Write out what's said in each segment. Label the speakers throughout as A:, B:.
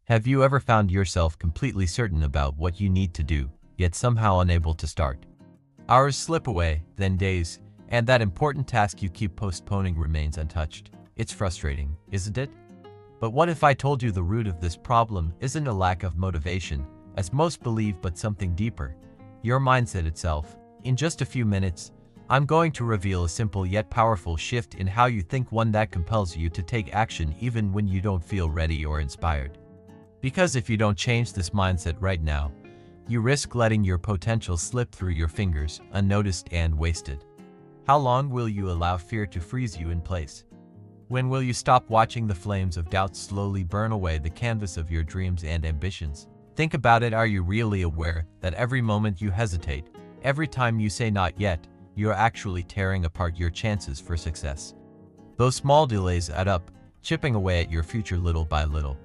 A: Have you ever found yourself completely certain about what you need to do, yet somehow unable to start? Hours slip away, then days, and that important task you keep postponing remains untouched. It's frustrating, isn't it? But what if I told you the root of this problem isn't a lack of motivation, as most believe, but something deeper? Your mindset itself. In just a few minutes, I'm going to reveal a simple yet powerful shift in how you think, one that compels you to take action even when you don't feel ready or inspired. Because if you don't change this mindset right now, you risk letting your potential slip through your fingers, unnoticed and wasted. How long will you allow fear to freeze you in place? When will you stop watching the flames of doubt slowly burn away the canvas of your dreams and ambitions? Think about it. Are you really aware that every moment you hesitate, every time you say not yet, you're actually tearing apart your chances for success? Those small delays add up, chipping away at your future little by little.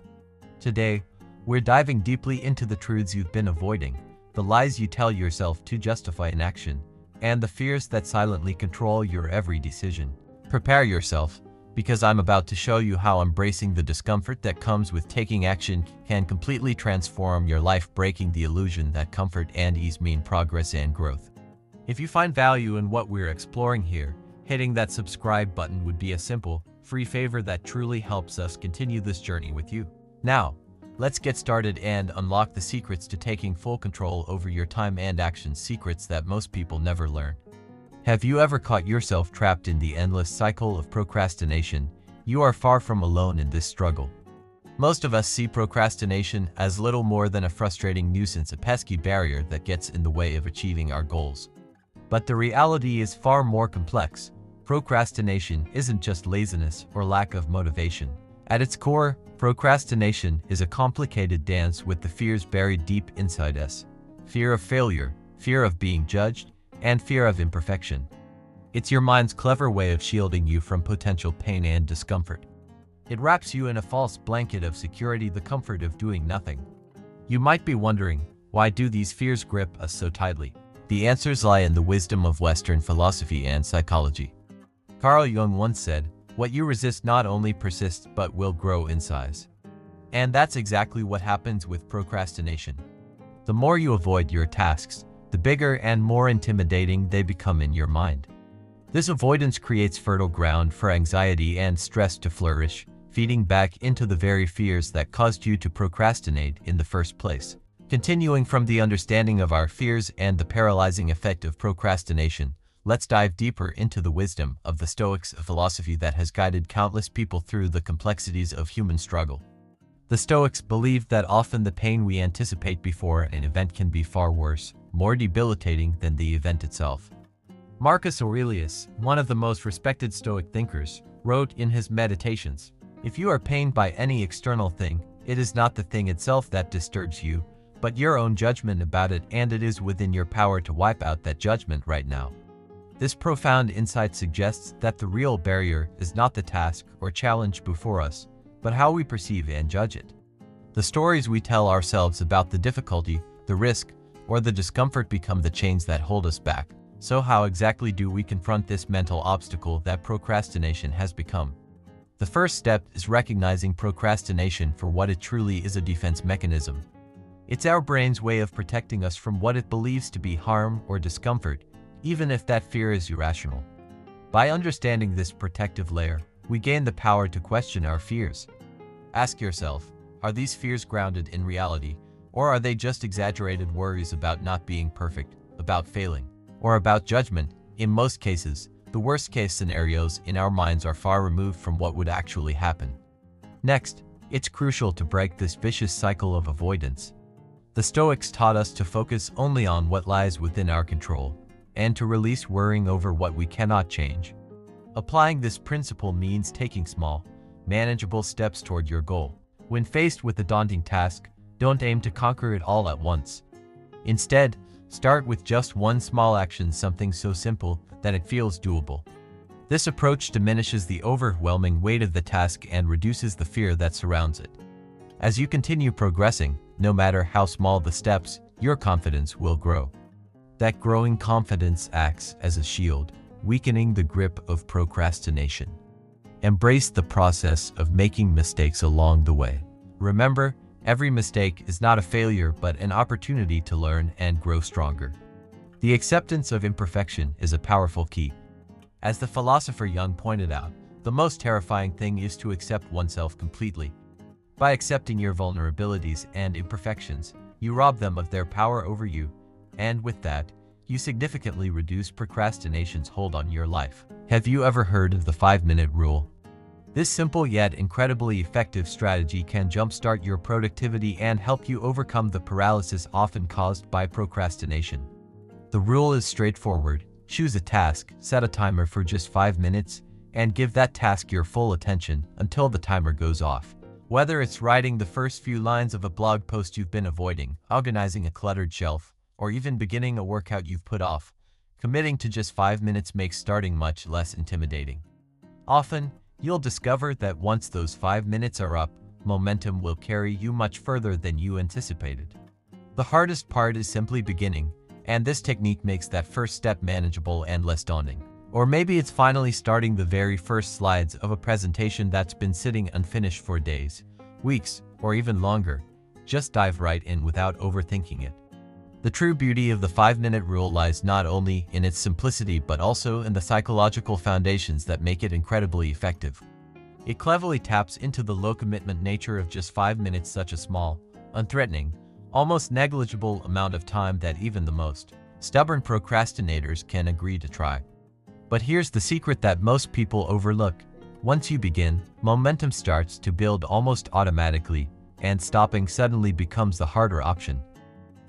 A: Today, we're diving deeply into the truths you've been avoiding, the lies you tell yourself to justify inaction, and the fears that silently control your every decision. Prepare yourself, because I'm about to show you how embracing the discomfort that comes with taking action can completely transform your life, breaking the illusion that comfort and ease mean progress and growth. If you find value in what we're exploring here, hitting that subscribe button would be a simple, free favor that truly helps us continue this journey with you. Now, let's get started and unlock the secrets to taking full control over your time and actions, secrets that most people never learn. Have you ever caught yourself trapped in the endless cycle of procrastination? You are far from alone in this struggle. Most of us see procrastination as little more than a frustrating nuisance, a pesky barrier that gets in the way of achieving our goals. But the reality is far more complex. Procrastination isn't just laziness or lack of motivation. At its core, procrastination is a complicated dance with the fears buried deep inside us. Fear of failure, fear of being judged, and fear of imperfection. It's your mind's clever way of shielding you from potential pain and discomfort. It wraps you in a false blanket of security, the comfort of doing nothing. You might be wondering, why do these fears grip us so tightly? The answers lie in the wisdom of Western philosophy and psychology. Carl Jung once said, "What you resist not only persists but will grow in size." And that's exactly what happens with procrastination. The more you avoid your tasks, the bigger and more intimidating they become in your mind. This avoidance creates fertile ground for anxiety and stress to flourish, feeding back into the very fears that caused you to procrastinate in the first place. Continuing from the understanding of our fears and the paralyzing effect of procrastination, let's dive deeper into the wisdom of the Stoics, a philosophy that has guided countless people through the complexities of human struggle. The Stoics believed that often the pain we anticipate before an event can be far worse, more debilitating than the event itself. Marcus Aurelius, one of the most respected Stoic thinkers, wrote in his Meditations, "If you are pained by any external thing, it is not the thing itself that disturbs you, but your own judgment about it, and it is within your power to wipe out that judgment right now." This profound insight suggests that the real barrier is not the task or challenge before us, but how we perceive and judge it. The stories we tell ourselves about the difficulty, the risk, or the discomfort become the chains that hold us back. So how exactly do we confront this mental obstacle that procrastination has become? The first step is recognizing procrastination for what it truly is, a defense mechanism. It's our brain's way of protecting us from what it believes to be harm or discomfort, even if that fear is irrational. By understanding this protective layer, we gain the power to question our fears. Ask yourself, are these fears grounded in reality, or are they just exaggerated worries about not being perfect, about failing, or about judgment? In most cases, the worst-case scenarios in our minds are far removed from what would actually happen. Next, it's crucial to break this vicious cycle of avoidance. The Stoics taught us to focus only on what lies within our control, and to release worrying over what we cannot change. Applying this principle means taking small, manageable steps toward your goal. When faced with a daunting task, don't aim to conquer it all at once. Instead, start with just one small action, something so simple that it feels doable. This approach diminishes the overwhelming weight of the task and reduces the fear that surrounds it. As you continue progressing, no matter how small the steps, your confidence will grow. That growing confidence acts as a shield, weakening the grip of procrastination. Embrace the process of making mistakes along the way. Remember, Every mistake is not a failure but an opportunity to learn and grow stronger. The acceptance of imperfection is a powerful key. As the philosopher Jung pointed out, the most terrifying thing is to accept oneself completely. By accepting your vulnerabilities and imperfections, you rob them of their power over you, and with that, you significantly reduce procrastination's hold on your life. Have you ever heard of the 5-minute rule? This simple yet incredibly effective strategy can jumpstart your productivity and help you overcome the paralysis often caused by procrastination. The rule is straightforward. Choose a task, set a timer for just 5 minutes, and give that task your full attention until the timer goes off. Whether it's writing the first few lines of a blog post you've been avoiding, organizing a cluttered shelf, or even beginning a workout you've put off, committing to just 5 minutes makes starting much less intimidating. Often, you'll discover that once those 5 minutes are up, momentum will carry you much further than you anticipated. The hardest part is simply beginning, and this technique makes that first step manageable and less daunting. Or maybe it's finally starting the very first slides of a presentation that's been sitting unfinished for days, weeks, or even longer. Just dive right in without overthinking it. The true beauty of the 5-minute rule lies not only in its simplicity but also in the psychological foundations that make it incredibly effective. It cleverly taps into the low-commitment nature of just 5 minutes, such a small, unthreatening, almost negligible amount of time that even the most stubborn procrastinators can agree to try. But here's the secret that most people overlook. Once you begin, momentum starts to build almost automatically, and stopping suddenly becomes the harder option.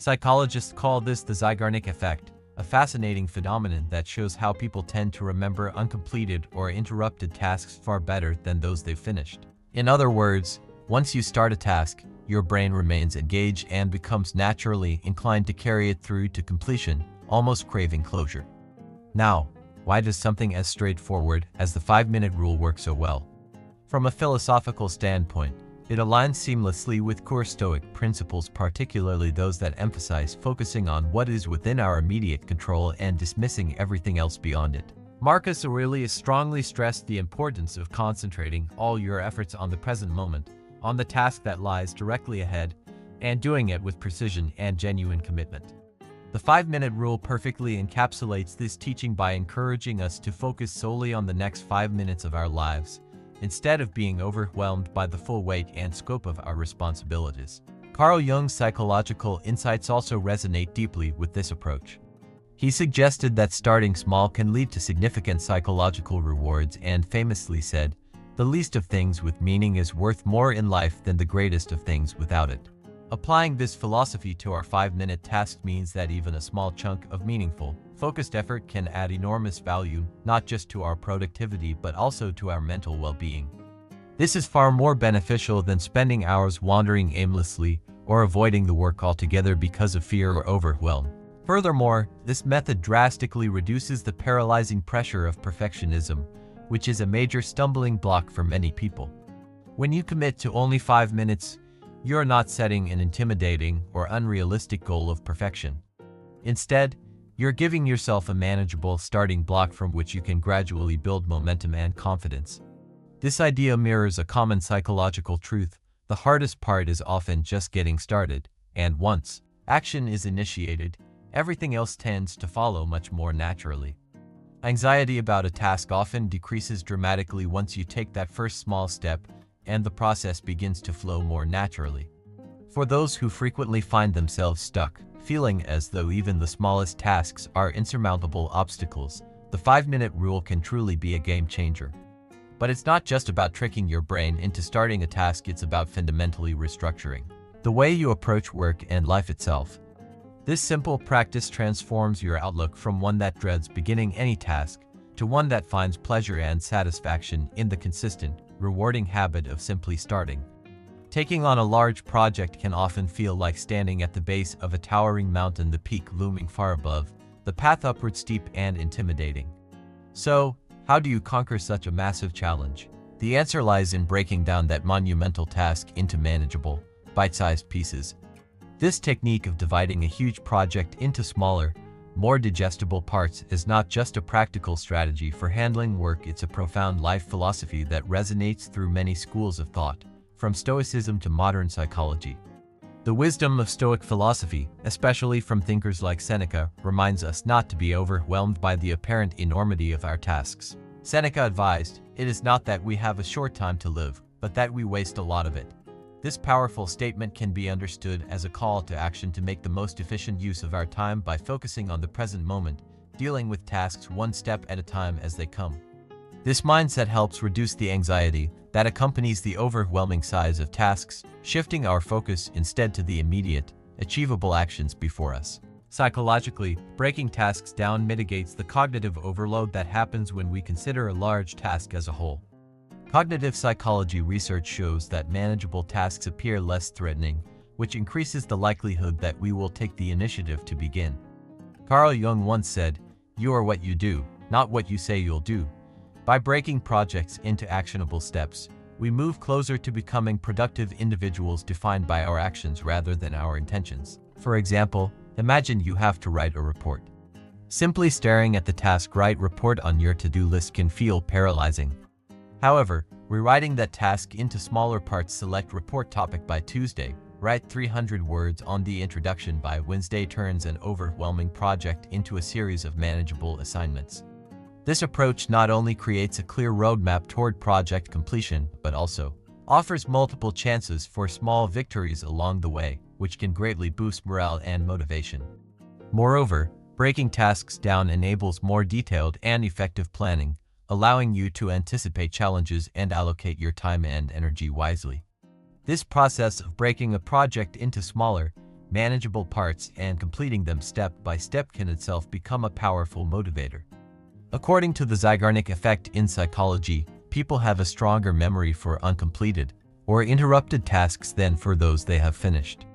A: Psychologists call this the Zeigarnik effect, a fascinating phenomenon that shows how people tend to remember uncompleted or interrupted tasks far better than those they've finished. In other words, once you start a task, your brain remains engaged and becomes naturally inclined to carry it through to completion, almost craving closure. Now, why does something as straightforward as the 5-minute rule work so well? From a philosophical standpoint, it aligns seamlessly with core Stoic principles, particularly those that emphasize focusing on what is within our immediate control and dismissing everything else beyond it. Marcus Aurelius strongly stressed the importance of concentrating all your efforts on the present moment, on the task that lies directly ahead, and doing it with precision and genuine commitment. The 5-minute rule perfectly encapsulates this teaching by encouraging us to focus solely on the next 5 minutes of our lives, instead of being overwhelmed by the full weight and scope of our responsibilities. Carl Jung's psychological insights also resonate deeply with this approach. He suggested that starting small can lead to significant psychological rewards and famously said, "The least of things with meaning is worth more in life than the greatest of things without it." Applying this philosophy to our 5-minute task means that even a small chunk of meaningful, focused effort can add enormous value, not just to our productivity but also to our mental well-being. This is far more beneficial than spending hours wandering aimlessly or avoiding the work altogether because of fear or overwhelm. Furthermore, this method drastically reduces the paralyzing pressure of perfectionism, which is a major stumbling block for many people. When you commit to only 5 minutes, you're not setting an intimidating or unrealistic goal of perfection. Instead, you're giving yourself a manageable starting block from which you can gradually build momentum and confidence. This idea mirrors a common psychological truth: the hardest part is often just getting started, and once action is initiated, everything else tends to follow much more naturally. Anxiety about a task often decreases dramatically once you take that first small step, and the process begins to flow more naturally. For those who frequently find themselves stuck, feeling as though even the smallest tasks are insurmountable obstacles, the 5-minute rule can truly be a game changer. But it's not just about tricking your brain into starting a task, it's about fundamentally restructuring the way you approach work and life itself. This simple practice transforms your outlook from one that dreads beginning any task to one that finds pleasure and satisfaction in the consistent, rewarding habit of simply starting. Taking on a large project can often feel like standing at the base of a towering mountain, the peak looming far above, the path upward steep and intimidating. So, how do you conquer such a massive challenge? The answer lies in breaking down that monumental task into manageable, bite-sized pieces. This technique of dividing a huge project into smaller, more digestible parts is not just a practical strategy for handling work, it's a profound life philosophy that resonates through many schools of thought, from Stoicism to modern psychology. The wisdom of Stoic philosophy, especially from thinkers like Seneca, reminds us not to be overwhelmed by the apparent enormity of our tasks. Seneca advised, "It is not that we have a short time to live, but that we waste a lot of it." This powerful statement can be understood as a call to action to make the most efficient use of our time by focusing on the present moment, dealing with tasks one step at a time as they come. This mindset helps reduce the anxiety that accompanies the overwhelming size of tasks, shifting our focus instead to the immediate, achievable actions before us. Psychologically, breaking tasks down mitigates the cognitive overload that happens when we consider a large task as a whole. Cognitive psychology research shows that manageable tasks appear less threatening, which increases the likelihood that we will take the initiative to begin. Carl Jung once said, "You are what you do, not what you say you'll do." By breaking projects into actionable steps, we move closer to becoming productive individuals defined by our actions rather than our intentions. For example, imagine you have to write a report. Simply staring at the task "Write report" on your to-do list can feel paralyzing. However, rewriting that task into smaller parts, select report topic by Tuesday, write 300 words on the introduction by Wednesday, turns an overwhelming project into a series of manageable assignments. This approach not only creates a clear roadmap toward project completion, but also offers multiple chances for small victories along the way, which can greatly boost morale and motivation. Moreover, breaking tasks down enables more detailed and effective planning, allowing you to anticipate challenges and allocate your time and energy wisely. This process of breaking a project into smaller, manageable parts and completing them step by step can itself become a powerful motivator. According to the Zeigarnik effect in psychology, people have a stronger memory for uncompleted or interrupted tasks than for those they have finished.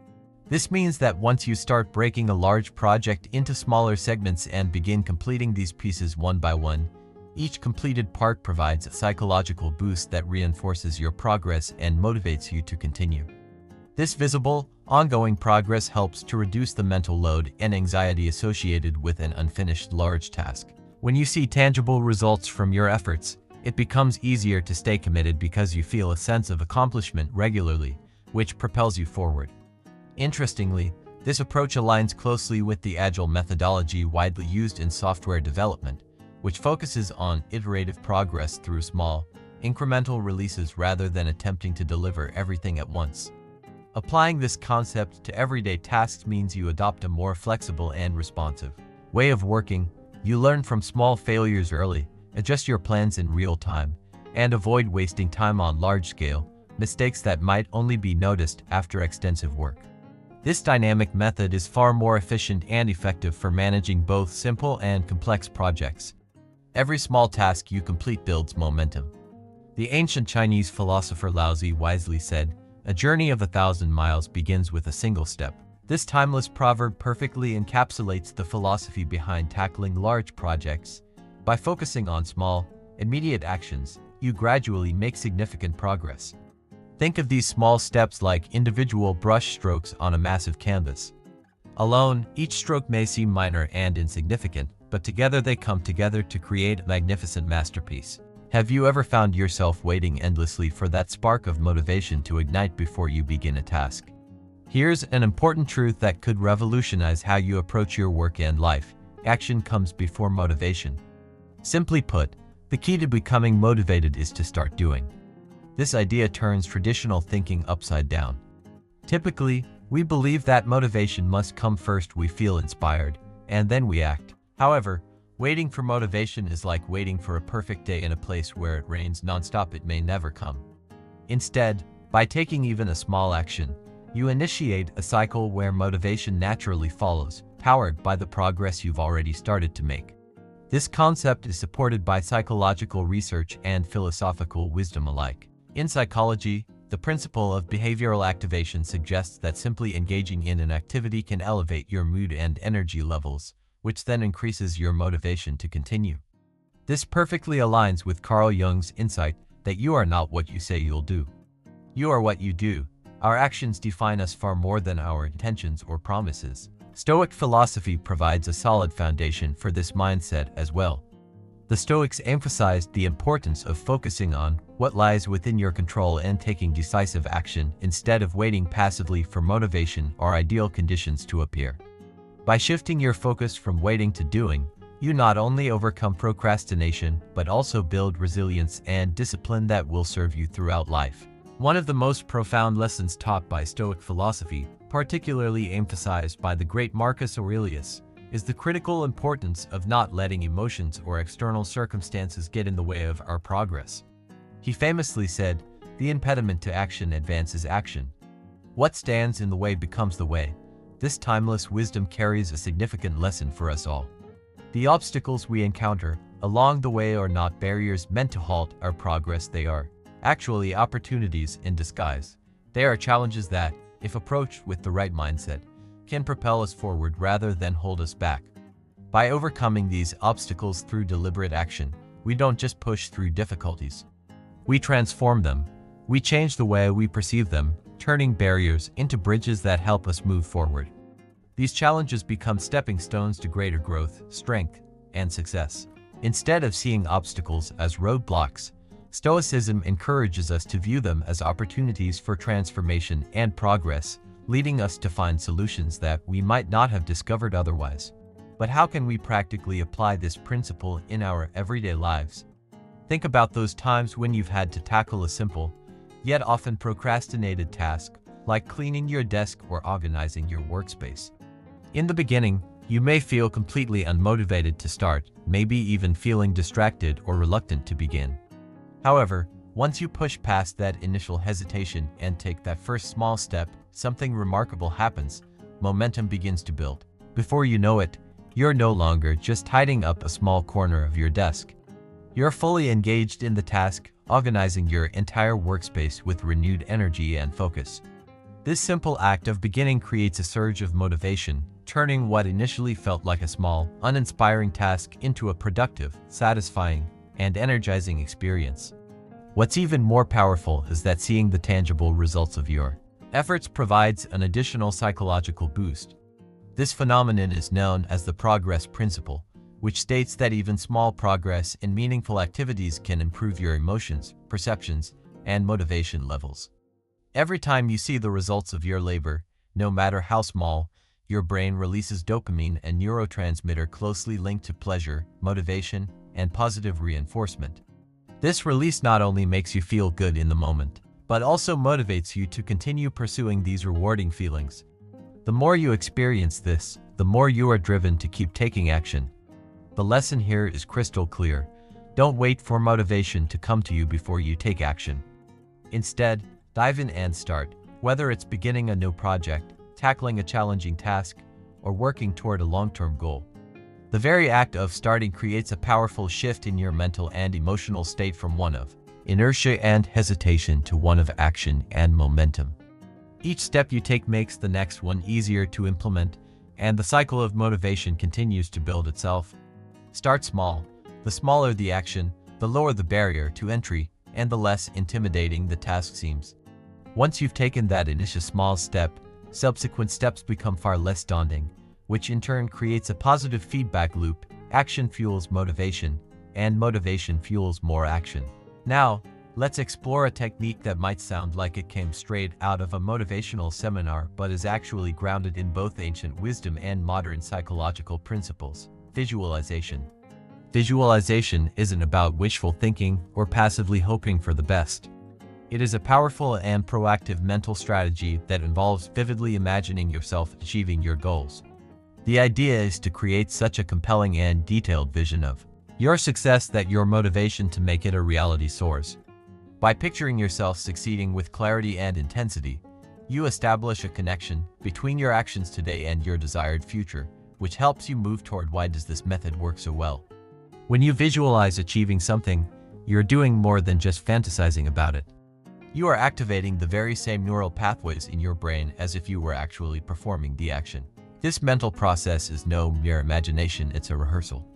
A: This means that once you start breaking a large project into smaller segments and begin completing these pieces one by one, each completed part provides a psychological boost that reinforces your progress and motivates you to continue. This visible, ongoing progress helps to reduce the mental load and anxiety associated with an unfinished large task. When you see tangible results from your efforts, it becomes easier to stay committed because you feel a sense of accomplishment regularly, which propels you forward. Interestingly, this approach aligns closely with the Agile methodology widely used in software development, which focuses on iterative progress through small, incremental releases rather than attempting to deliver everything at once. Applying this concept to everyday tasks means you adopt a more flexible and responsive way of working. You learn from small failures early, adjust your plans in real time, and avoid wasting time on large-scale mistakes that might only be noticed after extensive work. This dynamic method is far more efficient and effective for managing both simple and complex projects. Every small task you complete builds momentum. The ancient Chinese philosopher Laozi wisely said, "A journey of 1,000 miles begins with a single step." This timeless proverb perfectly encapsulates the philosophy behind tackling large projects. By focusing on small, immediate actions, you gradually make significant progress. Think of these small steps like individual brush strokes on a massive canvas. Alone, each stroke may seem minor and insignificant, but together they come together to create a magnificent masterpiece. Have you ever found yourself waiting endlessly for that spark of motivation to ignite before you begin a task? Here's an important truth that could revolutionize how you approach your work and life. Action comes before motivation. Simply put, the key to becoming motivated is to start doing. This idea turns traditional thinking upside down. Typically, we believe that motivation must come first. We feel inspired, and then we act. However, waiting for motivation is like waiting for a perfect day in a place where it rains nonstop. It may never come. Instead, by taking even a small action, you initiate a cycle where motivation naturally follows, powered by the progress you've already started to make. This concept is supported by psychological research and philosophical wisdom alike. In psychology, the principle of behavioral activation suggests that simply engaging in an activity can elevate your mood and energy levels, which then increases your motivation to continue. This perfectly aligns with Carl Jung's insight that you are not what you say you'll do. You are what you do. Our actions define us far more than our intentions or promises. Stoic philosophy provides a solid foundation for this mindset as well. The Stoics emphasized the importance of focusing on what lies within your control and taking decisive action instead of waiting passively for motivation or ideal conditions to appear. By shifting your focus from waiting to doing, you not only overcome procrastination but also build resilience and discipline that will serve you throughout life. One of the most profound lessons taught by Stoic philosophy, particularly emphasized by the great Marcus Aurelius, is the critical importance of not letting emotions or external circumstances get in the way of our progress. He famously said, "The impediment to action advances action. What stands in the way becomes the way." This timeless wisdom carries a significant lesson for us all. The obstacles we encounter along the way are not barriers meant to halt our progress. They are actually opportunities in disguise. They are challenges that, if approached with the right mindset, can propel us forward rather than hold us back. By overcoming these obstacles through deliberate action, we don't just push through difficulties. We transform them. We change the way we perceive them, turning barriers into bridges that help us move forward. These challenges become stepping stones to greater growth, strength, and success. Instead of seeing obstacles as roadblocks, Stoicism encourages us to view them as opportunities for transformation and progress, leading us to find solutions that we might not have discovered otherwise. But how can we practically apply this principle in our everyday lives? Think about those times when you've had to tackle a simple, yet often procrastinated task, like cleaning your desk or organizing your workspace. In the beginning, you may feel completely unmotivated to start, maybe even feeling distracted or reluctant to begin. However, once you push past that initial hesitation and take that first small step, something remarkable happens. Momentum begins to build. Before you know it, you're no longer just tidying up a small corner of your desk. You're fully engaged in the task, organizing your entire workspace with renewed energy and focus. This simple act of beginning creates a surge of motivation, turning what initially felt like a small, uninspiring task into a productive, satisfying, and energizing experience. What's even more powerful is that seeing the tangible results of your efforts provides an additional psychological boost. This phenomenon is known as the progress principle, which states that even small progress in meaningful activities can improve your emotions, perceptions, and motivation levels. Every time you see the results of your labor, no matter how small, your brain releases dopamine, a neurotransmitter closely linked to pleasure, motivation, and positive reinforcement. This release not only makes you feel good in the moment, but also motivates you to continue pursuing these rewarding feelings. The more you experience this, the more you are driven to keep taking action. The lesson here is crystal clear. Don't wait for motivation to come to you before you take action. Instead, dive in and start, whether it's beginning a new project, tackling a challenging task, or working toward a long-term goal. The very act of starting creates a powerful shift in your mental and emotional state from one of inertia and hesitation to one of action and momentum. Each step you take makes the next one easier to implement, and the cycle of motivation continues to build itself. Start small. The smaller the action, the lower the barrier to entry, and the less intimidating the task seems. Once you've taken that initial small step, subsequent steps become far less daunting, which in turn creates a positive feedback loop. Action fuels motivation, and motivation fuels more action. Now, let's explore a technique that might sound like it came straight out of a motivational seminar but is actually grounded in both ancient wisdom and modern psychological principles: visualization. Visualization isn't about wishful thinking or passively hoping for the best. It is a powerful and proactive mental strategy that involves vividly imagining yourself achieving your goals. The idea is to create such a compelling and detailed vision of your success that your motivation to make it a reality soars. By picturing yourself succeeding with clarity and intensity, you establish a connection between your actions today and your desired future, which helps you move toward. Why does this method work so well? When you visualize achieving something, you're doing more than just fantasizing about it. You are activating the very same neural pathways in your brain as if you were actually performing the action. This mental process is no mere imagination, it's a rehearsal.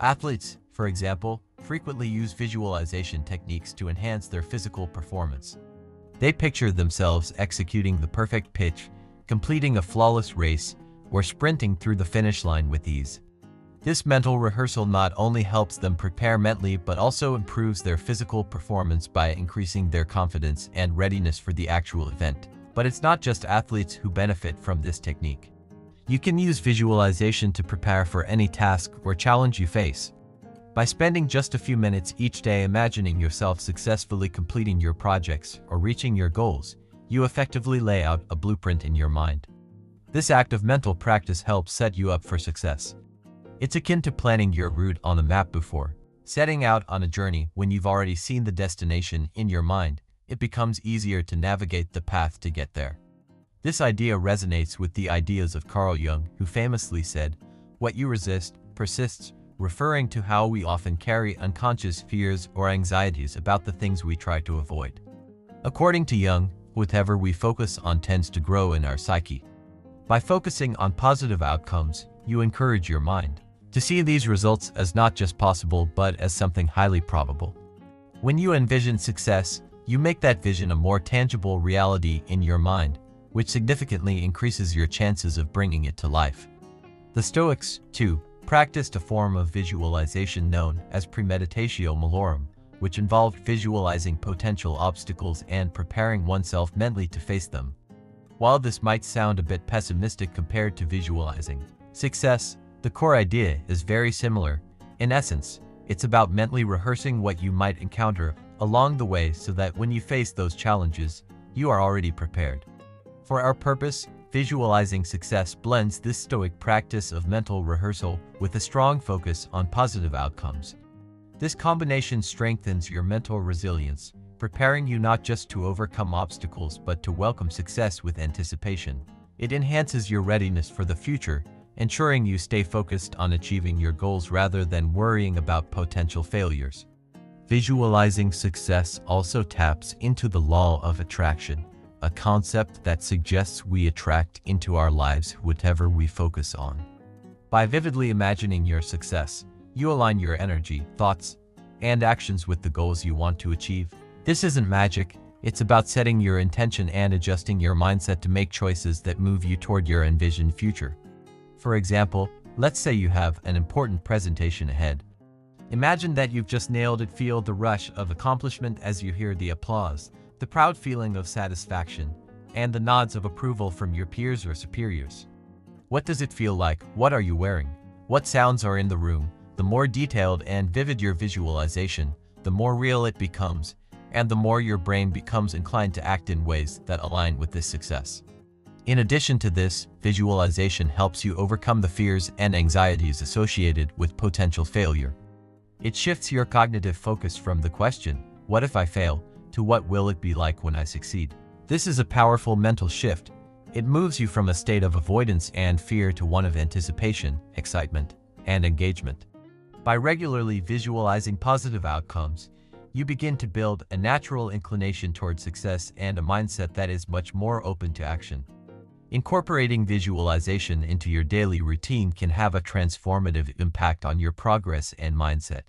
A: Athletes, for example, frequently use visualization techniques to enhance their physical performance. They picture themselves executing the perfect pitch, completing a flawless race, or sprinting through the finish line with ease. This mental rehearsal not only helps them prepare mentally but also improves their physical performance by increasing their confidence and readiness for the actual event. But it's not just athletes who benefit from this technique. You can use visualization to prepare for any task or challenge you face. By spending just a few minutes each day imagining yourself successfully completing your projects or reaching your goals, you effectively lay out a blueprint in your mind. This act of mental practice helps set you up for success. It's akin to planning your route on a map before setting out on a journey. When you've already seen the destination in your mind, it becomes easier to navigate the path to get there. This idea resonates with the ideas of Carl Jung, who famously said, "What you resist persists," referring to how we often carry unconscious fears or anxieties about the things we try to avoid. According to Jung, whatever we focus on tends to grow in our psyche. By focusing on positive outcomes, you encourage your mind to see these results as not just possible but as something highly probable. When you envision success, you make that vision a more tangible reality in your mind, which significantly increases your chances of bringing it to life. The Stoics, too, practiced a form of visualization known as premeditatio malorum, which involved visualizing potential obstacles and preparing oneself mentally to face them. While this might sound a bit pessimistic compared to visualizing success, the core idea is very similar. In essence, it's about mentally rehearsing what you might encounter along the way so that when you face those challenges, you are already prepared. For our purpose, visualizing success blends this Stoic practice of mental rehearsal with a strong focus on positive outcomes. This combination strengthens your mental resilience, preparing you not just to overcome obstacles but to welcome success with anticipation. It enhances your readiness for the future, ensuring you stay focused on achieving your goals rather than worrying about potential failures. Visualizing success also taps into the law of attraction, a concept that suggests we attract into our lives whatever we focus on. By vividly imagining your success, you align your energy, thoughts, and actions with the goals you want to achieve. This isn't magic, it's about setting your intention and adjusting your mindset to make choices that move you toward your envisioned future. For example, let's say you have an important presentation ahead. Imagine that you've just nailed it. Feel the rush of accomplishment as you hear the applause, the proud feeling of satisfaction, and the nods of approval from your peers or superiors. What does it feel like? What are you wearing? What sounds are in the room? The more detailed and vivid your visualization, the more real it becomes, and the more your brain becomes inclined to act in ways that align with this success. In addition to this, visualization helps you overcome the fears and anxieties associated with potential failure. It shifts your cognitive focus from the question, "What if I fail?" to "What will it be like when I succeed?" This is a powerful mental shift. It moves you from a state of avoidance and fear to one of anticipation, excitement, and engagement. By regularly visualizing positive outcomes, you begin to build a natural inclination toward success and a mindset that is much more open to action. Incorporating visualization into your daily routine can have a transformative impact on your progress and mindset.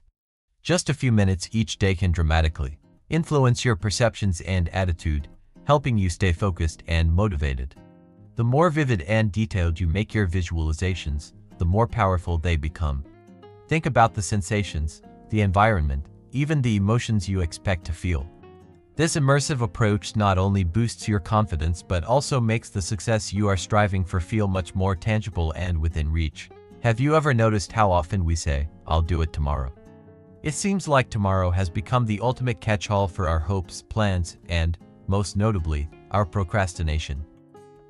A: Just a few minutes each day can dramatically influence your perceptions and attitude, helping you stay focused and motivated. The more vivid and detailed you make your visualizations, the more powerful they become. Think about the sensations, the environment, even the emotions you expect to feel. This immersive approach not only boosts your confidence but also makes the success you are striving for feel much more tangible and within reach. Have you ever noticed how often we say, "I'll do it tomorrow"? It seems like tomorrow has become the ultimate catch-all for our hopes, plans, and, most notably, our procrastination.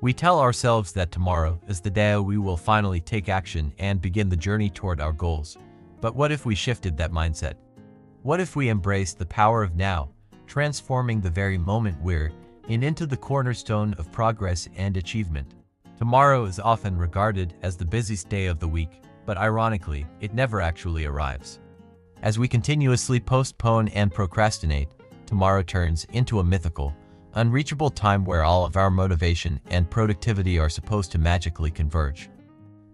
A: We tell ourselves that tomorrow is the day we will finally take action and begin the journey toward our goals. But what if we shifted that mindset? What if we embraced the power of now, transforming the very moment we're in into the cornerstone of progress and achievement? Tomorrow is often regarded as the busiest day of the week, but ironically, it never actually arrives. As we continuously postpone and procrastinate, tomorrow turns into a mythical, unreachable time where all of our motivation and productivity are supposed to magically converge.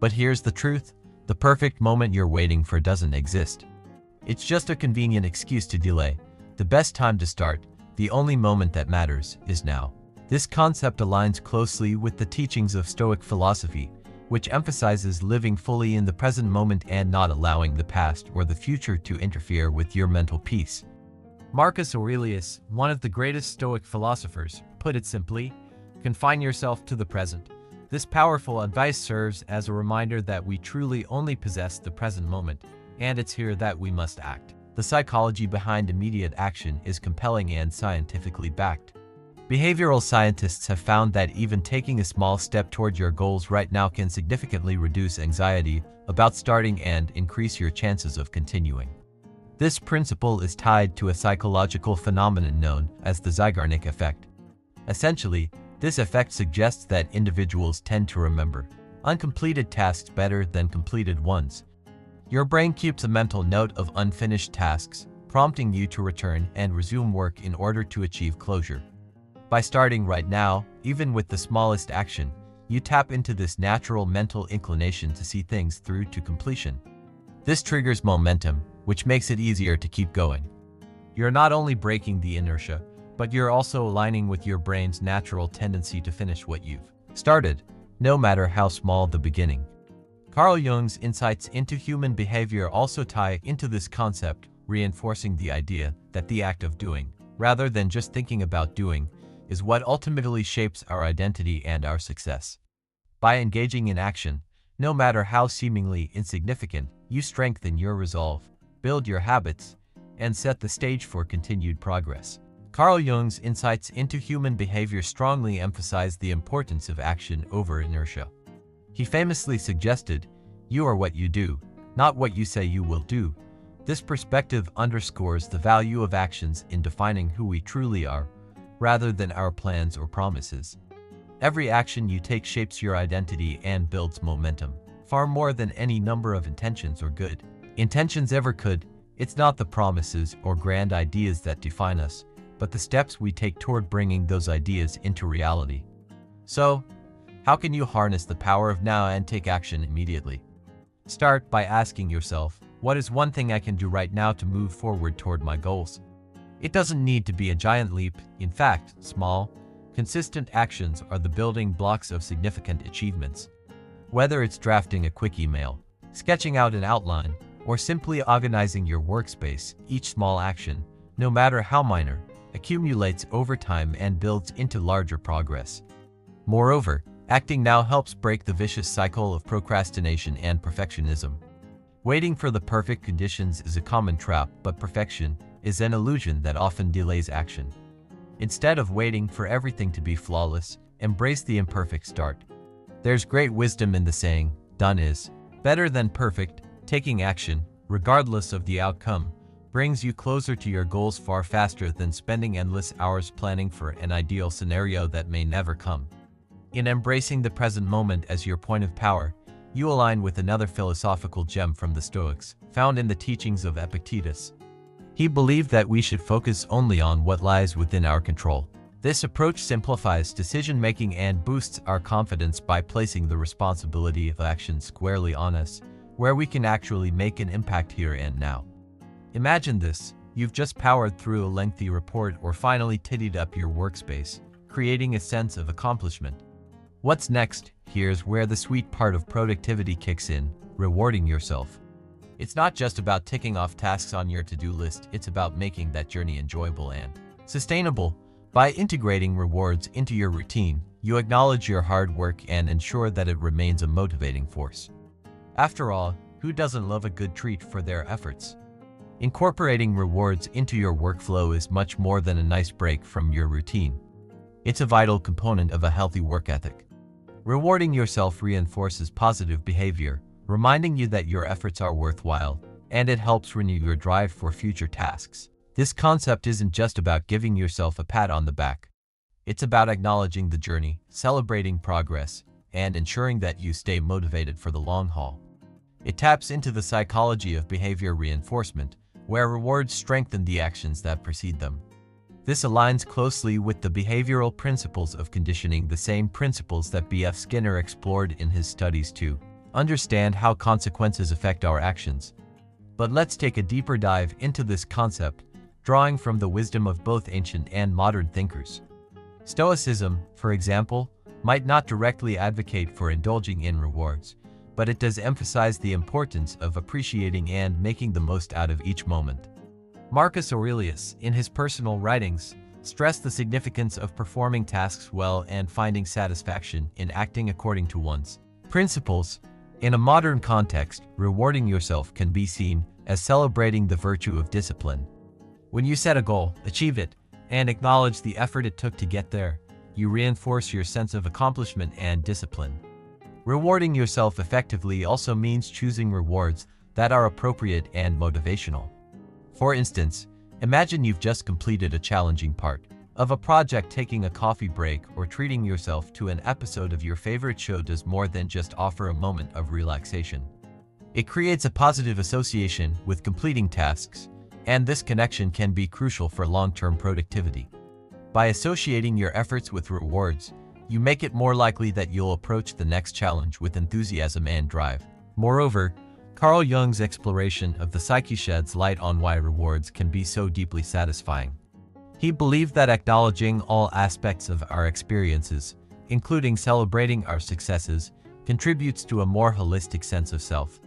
A: But here's the truth: the perfect moment you're waiting for doesn't exist. It's just a convenient excuse to delay. The best time to start, the only moment that matters, is now. This concept aligns closely with the teachings of Stoic philosophy, which emphasizes living fully in the present moment and not allowing the past or the future to interfere with your mental peace. Marcus Aurelius, one of the greatest Stoic philosophers, put it simply, confine yourself to the present. This powerful advice serves as a reminder that we truly only possess the present moment, and it's here that we must act. The psychology behind immediate action is compelling and scientifically backed. Behavioral scientists have found that even taking a small step toward your goals right now can significantly reduce anxiety about starting and increase your chances of continuing. This principle is tied to a psychological phenomenon known as the Zeigarnik effect. Essentially, this effect suggests that individuals tend to remember uncompleted tasks better than completed ones. Your brain keeps a mental note of unfinished tasks, prompting you to return and resume work in order to achieve closure. By starting right now, even with the smallest action, you tap into this natural mental inclination to see things through to completion. This triggers momentum, which makes it easier to keep going. You're not only breaking the inertia, but you're also aligning with your brain's natural tendency to finish what you've started, no matter how small the beginning. Carl Jung's insights into human behavior also tie into this concept, reinforcing the idea that the act of doing, rather than just thinking about doing, is what ultimately shapes our identity and our success. By engaging in action, no matter how seemingly insignificant, you strengthen your resolve, build your habits, and set the stage for continued progress. Carl Jung's insights into human behavior strongly emphasize the importance of action over inertia. He famously suggested, "You are what you do, not what you say you will do." This perspective underscores the value of actions in defining who we truly are, rather than our plans or promises. Every action you take shapes your identity and builds momentum, far more than any number of intentions or good intentions ever could. It's not the promises or grand ideas that define us, but the steps we take toward bringing those ideas into reality. So, how can you harness the power of now and take action immediately? Start by asking yourself, what is one thing I can do right now to move forward toward my goals? It doesn't need to be a giant leap. In fact, small, consistent actions are the building blocks of significant achievements. Whether it's drafting a quick email, sketching out an outline, or simply organizing your workspace, each small action, no matter how minor, accumulates over time and builds into larger progress. Moreover, acting now helps break the vicious cycle of procrastination and perfectionism. Waiting for the perfect conditions is a common trap, but perfection is an illusion that often delays action. Instead of waiting for everything to be flawless, embrace the imperfect start. There's great wisdom in the saying, "Done is better than perfect." Taking action, regardless of the outcome, brings you closer to your goals far faster than spending endless hours planning for an ideal scenario that may never come. In embracing the present moment as your point of power, you align with another philosophical gem from the Stoics, found in the teachings of Epictetus. He believed that we should focus only on what lies within our control. This approach simplifies decision-making and boosts our confidence by placing the responsibility of action squarely on us, where we can actually make an impact here and now. Imagine this: you've just powered through a lengthy report or finally tidied up your workspace, creating a sense of accomplishment. What's next? Here's where the sweet part of productivity kicks in: rewarding yourself. It's not just about ticking off tasks on your to-do list, it's about making that journey enjoyable and sustainable. By integrating rewards into your routine, you acknowledge your hard work and ensure that it remains a motivating force. After all, who doesn't love a good treat for their efforts? Incorporating rewards into your workflow is much more than a nice break from your routine. It's a vital component of a healthy work ethic. Rewarding yourself reinforces positive behavior, reminding you that your efforts are worthwhile, and it helps renew your drive for future tasks. This concept isn't just about giving yourself a pat on the back. It's about acknowledging the journey, celebrating progress, and ensuring that you stay motivated for the long haul. It taps into the psychology of behavior reinforcement, where rewards strengthen the actions that precede them. This aligns closely with the behavioral principles of conditioning, the same principles that B.F. Skinner explored in his studies to understand how consequences affect our actions. But let's take a deeper dive into this concept, drawing from the wisdom of both ancient and modern thinkers. Stoicism, for example, might not directly advocate for indulging in rewards, but it does emphasize the importance of appreciating and making the most out of each moment. Marcus Aurelius, in his personal writings, stressed the significance of performing tasks well and finding satisfaction in acting according to one's principles. In a modern context, rewarding yourself can be seen as celebrating the virtue of discipline. When you set a goal, achieve it, and acknowledge the effort it took to get there, you reinforce your sense of accomplishment and discipline. Rewarding yourself effectively also means choosing rewards that are appropriate and motivational. For instance, imagine you've just completed a challenging part of a project. Taking a coffee break or treating yourself to an episode of your favorite show does more than just offer a moment of relaxation. It creates a positive association with completing tasks, and this connection can be crucial for long-term productivity. By associating your efforts with rewards, you make it more likely that you'll approach the next challenge with enthusiasm and drive. Moreover, Carl Jung's exploration of the psyche sheds light on why rewards can be so deeply satisfying. He believed that acknowledging all aspects of our experiences, including celebrating our successes, contributes to a more holistic sense of self.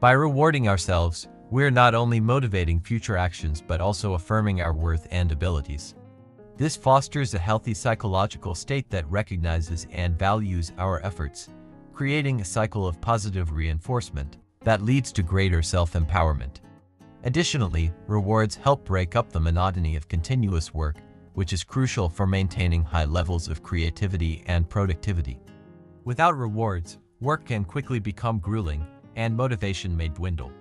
A: By rewarding ourselves, we're not only motivating future actions but also affirming our worth and abilities. This fosters a healthy psychological state that recognizes and values our efforts, creating a cycle of positive reinforcement that leads to greater self-empowerment. Additionally, rewards help break up the monotony of continuous work, which is crucial for maintaining high levels of creativity and productivity. Without rewards, work can quickly become grueling, and motivation may dwindle.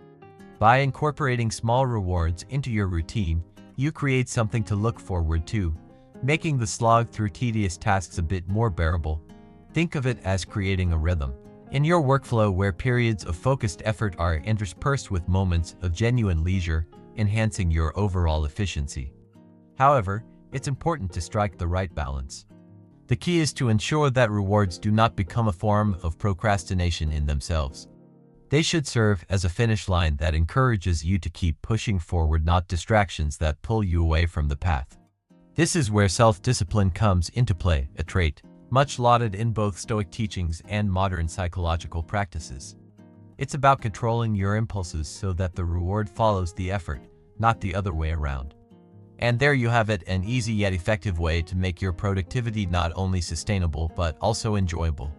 A: By incorporating small rewards into your routine, you create something to look forward to, making the slog through tedious tasks a bit more bearable. Think of it as creating a rhythm in your workflow where periods of focused effort are interspersed with moments of genuine leisure, enhancing your overall efficiency. However, it's important to strike the right balance. The key is to ensure that rewards do not become a form of procrastination in themselves. They should serve as a finish line that encourages you to keep pushing forward, not distractions that pull you away from the path. This is where self-discipline comes into play, a trait much lauded in both Stoic teachings and modern psychological practices. It's about controlling your impulses so that the reward follows the effort, not the other way around. And there you have it, an easy yet effective way to make your productivity not only sustainable but also enjoyable.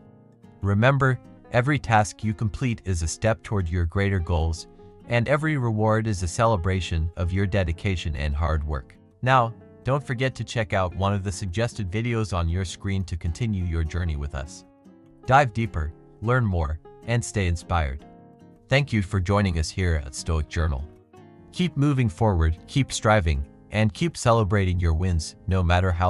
A: Remember, every task you complete is a step toward your greater goals, and every reward is a celebration of your dedication and hard work. Now, don't forget to check out one of the suggested videos on your screen to continue your journey with us. Dive deeper, learn more, and stay inspired. Thank you for joining us here at Stoic Journal. Keep moving forward, keep striving, and keep celebrating your wins, no matter how